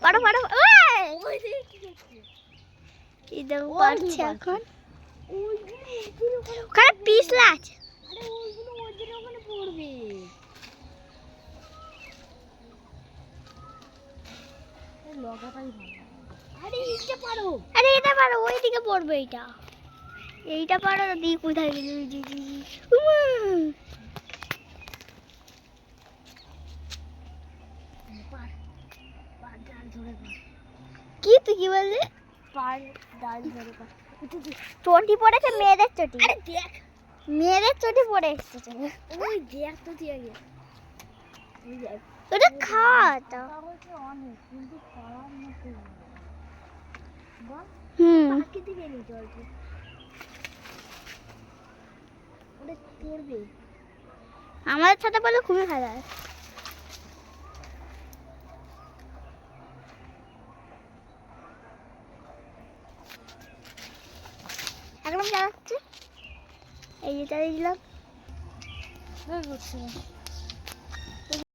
পারো পারো। এই দেখো পারছে এখন। ওখানে পিছলা আছে। আরে ওইগুলো ওদের ওখানে পড়বে। লগাটাই ভালো। আরে এইটা পারো। আরে এটা পারো, ওইদিকে পড়বে এইটা। এইটা পারো দি কোথায় গেল? জি জি জি। পার পার ডাল ধরে পার। কি তুই কি বললি? পার ডাল ধরে পার। চটি পড়েছে, মেয়েদের চটি। আরে দেখ, মেয়েদের চটি পড়ে এসেছে। ওই দেখ তো তুই আগে। ওই দেখ। ওটা খাওয়াটা। হচ্ছে অনেক কিন্তু পারার মতো বাহ। পাখি দিকে নি জল ওটা পড়বে। আমাদের সাথে বলে খুবই ভালো হয়। একদম চালাচ্ছে, এই যে চালিয়ে দিলাম।